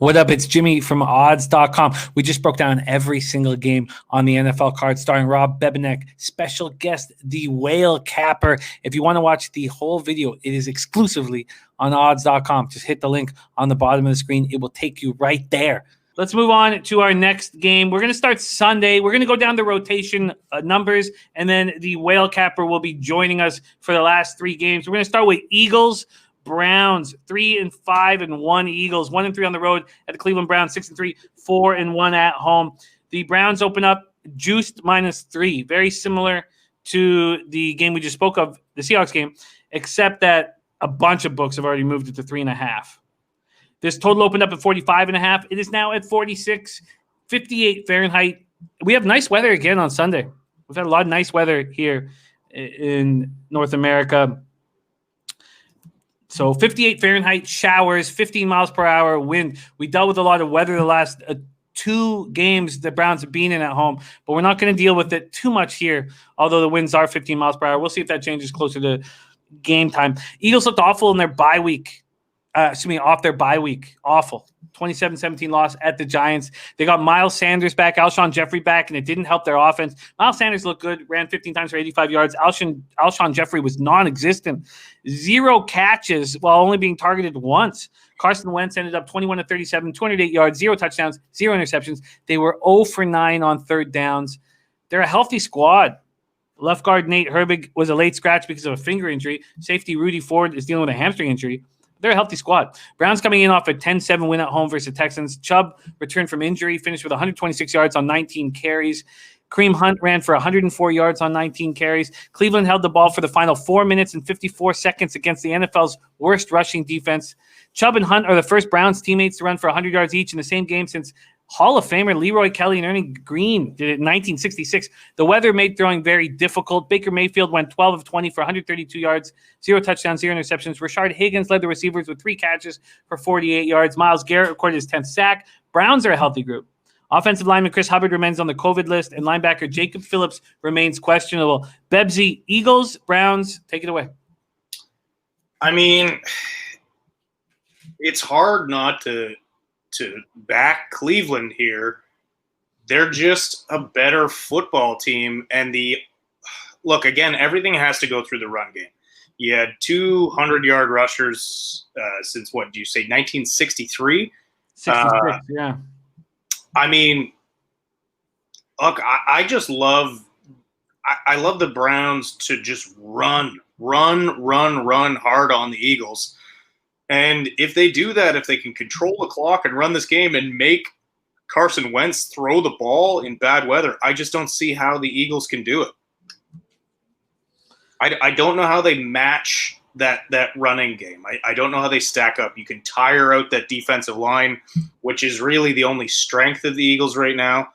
What up? It's Jimmy from odds.com. We just broke down every single game on the NFL card starring Rob Bebenek, special guest, the Whale Capper. If you want to watch the whole video, it is exclusively on odds.com. Just hit the link on the bottom of the screen. It will take you right there. Let's move on to our next game. We're going to start Sunday. We're going to go down the rotation numbers, and then the Whale Capper will be joining us for the last three games. We're going to start with Eagles. Browns 3-5-1 Eagles 1-3 on the road at the Cleveland Browns 6-3 4-1 at home. The Browns open up juiced -3, very similar to the game we just spoke of, the Seahawks game, except that a bunch of books have already moved it to 3.5. This total opened up at 45.5. It is now at 46, 58 Fahrenheit. We have nice weather again on Sunday. We've had a lot of nice weather here in North America. So 58 Fahrenheit, showers, 15 miles per hour wind. We dealt with a lot of weather the last two games the Browns have been in at home, but we're not going to deal with it too much here, although the winds are 15 miles per hour. We'll see if that changes closer to game time. Eagles looked awful in their bye week. Off their bye week. Awful. 27-17 loss at the Giants. They got Miles Sanders back, Alshon Jeffrey back, and it didn't help their offense. Miles Sanders looked good, ran 15 times for 85 yards. Alshon Jeffrey was non-existent. 0 catches while only being targeted once. Carson Wentz ended up 21-37, 208 yards, 0 touchdowns, 0 interceptions. They were 0 for 9 on third downs. They're a healthy squad. Left guard Nate Herbig was a late scratch because of a finger injury. Safety Rudy Ford is dealing with a hamstring injury. They're a healthy squad. Browns coming in off a 10-7 win at home versus the Texans. Chubb returned from injury, finished with 126 yards on 19 carries. Kareem Hunt ran for 104 yards on 19 carries. Cleveland held the ball for the final 4 minutes and 54 seconds against the NFL's worst rushing defense. Chubb and Hunt are the first Browns teammates to run for 100 yards each in the same game since Hall of Famer Leroy Kelly and Ernie Green did it in 1966. The weather made throwing very difficult. Baker Mayfield went 12 of 20 for 132 yards, 0 touchdowns, 0 interceptions. Rashard Higgins led the receivers with 3 catches for 48 yards. Myles Garrett recorded his 10th sack. Browns are a healthy group. Offensive lineman Chris Hubbard remains on the COVID list, and linebacker Jacob Phillips remains questionable. Bebsie, Eagles, Browns, take it away. I mean, it's hard not to back Cleveland here. They're just a better football team. And look, again, everything has to go through the run game. You had 200-yard rushers since, what do you say, 1963? 66, yeah. I mean, look, I just love – I love the Browns to just run hard on the Eagles. And if they do that, if they can control the clock and run this game and make Carson Wentz throw the ball in bad weather, I just don't see how the Eagles can do it. I don't know how they match that running game. I don't know how they stack up. You can tire out that defensive line, which is really the only strength of the Eagles right now.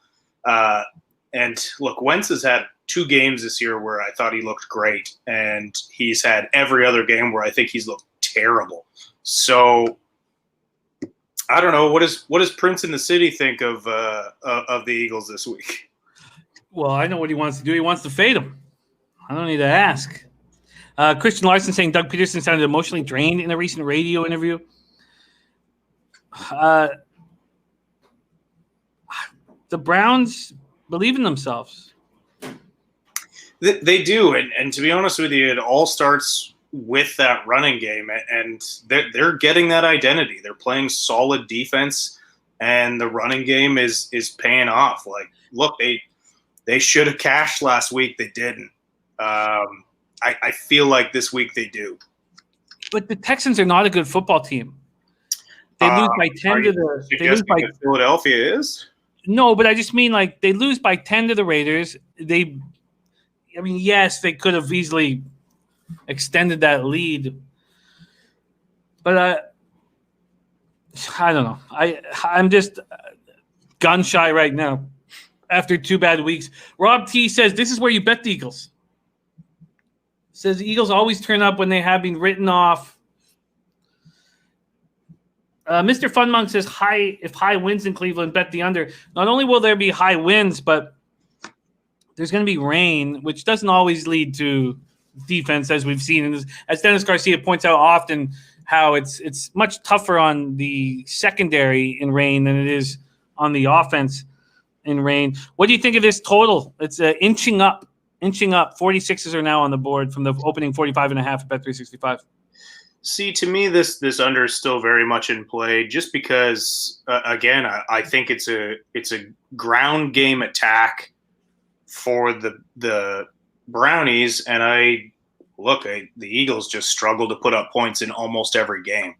And look, Wentz has had 2 games this year where I thought he looked great, and he's had every other game where I think he's looked terrible. So I don't know. What does Prince in the City think of the Eagles this week? Well, I know what he wants to do. He wants to fade them. I don't need to ask. Christian Larson saying Doug Peterson sounded emotionally drained in a recent radio interview. The Browns believe in themselves. They do, and to be honest with you, it all starts with that running game, and they're getting that identity. They're playing solid defense, and the running game is paying off. Like, look, they should have cashed last week. They didn't. I feel like this week they do. But the Texans are not a good football team. They lose by 10 to the. They lose by Philadelphia is. No, but I just mean like they lose by 10 to the Raiders. Yes, they could have easily extended that lead, but I don't know. I'm just gun shy right now after 2 bad weeks. Rob T says this is where you bet the Eagles. Says the Eagles always turn up when they have been written off. Mr. Funmonk says if high wins in Cleveland, bet the under. Not only will there be high winds, but there's going to be rain, which doesn't always lead to defense, as we've seen. And as Dennis Garcia points out often, how it's much tougher on the secondary in rain than it is on the offense in rain. What do you think of this total? It's inching up. 46s are now on the board from the opening 45.5 at Bet365. See, to me, this under is still very much in play, just because, again, I think it's a ground game attack for the Brownies, and the Eagles just struggle to put up points in almost every game.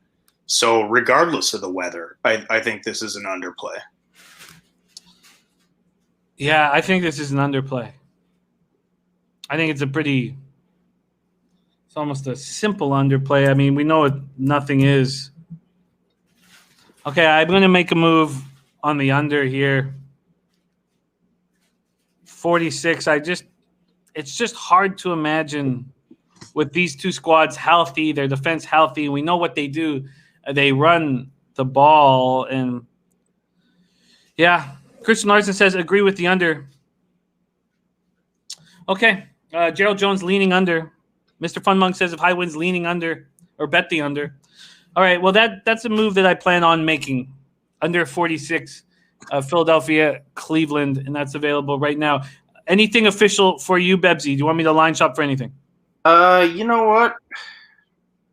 So regardless of the weather, I think this is an underplay. Yeah, I think this is an underplay. I think it's almost a simple underplay. I mean, we know nothing is. Okay, I'm going to make a move on the under here. 46. It's just hard to imagine with these two squads healthy, their defense healthy. We know what they do. They run the ball. And, yeah, Christian Larson says, agree with the under. Okay, Gerald Jones leaning under. Mr. Funmonk says if high wins leaning under or bet the under. All right, well, that's a move that I plan on making. Under 46, Philadelphia, Cleveland, and that's available right now. Anything official for you, Bebsie? Do you want me to line shop for anything? You know what?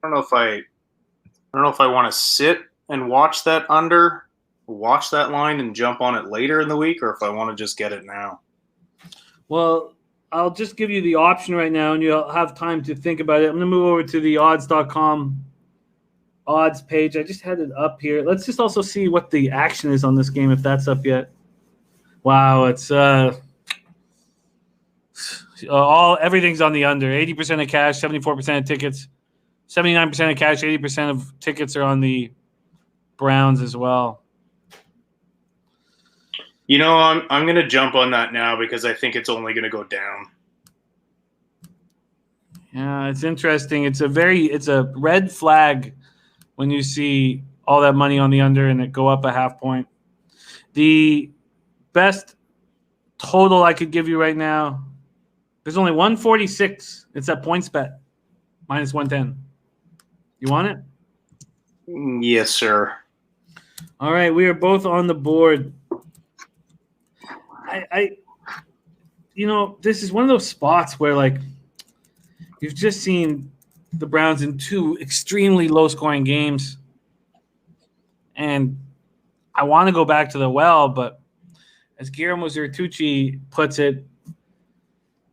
I don't know if I want to sit and watch that line and jump on it later in the week, or if I want to just get it now. Well, I'll just give you the option right now, and you'll have time to think about it. I'm going to move over to the odds.com odds page. I just had it up here. Let's just also see what the action is on this game, if that's up yet. Wow, it's everything's on the under. 80% of cash, 74% of tickets, 79% of cash, 80% of tickets are on the Browns as well. You know, I'm going to jump on that now because I think it's only going to go down. Yeah, it's interesting. It's a red flag when you see all that money on the under and it go up a half point. The best total I could give you right now, there's only 146. It's at PointsBet, minus 110. You want it? Yes, sir. All right, we are both on the board. This is one of those spots where, like, you've just seen the Browns in two extremely low-scoring games, and I want to go back to the well, but as Guillermo Zertucci puts it,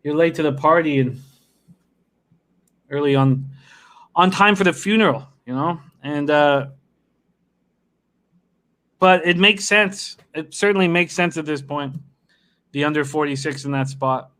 you're late to the party and early on time for the funeral, and but it makes sense. It certainly makes sense at this point. The under 46 in that spot.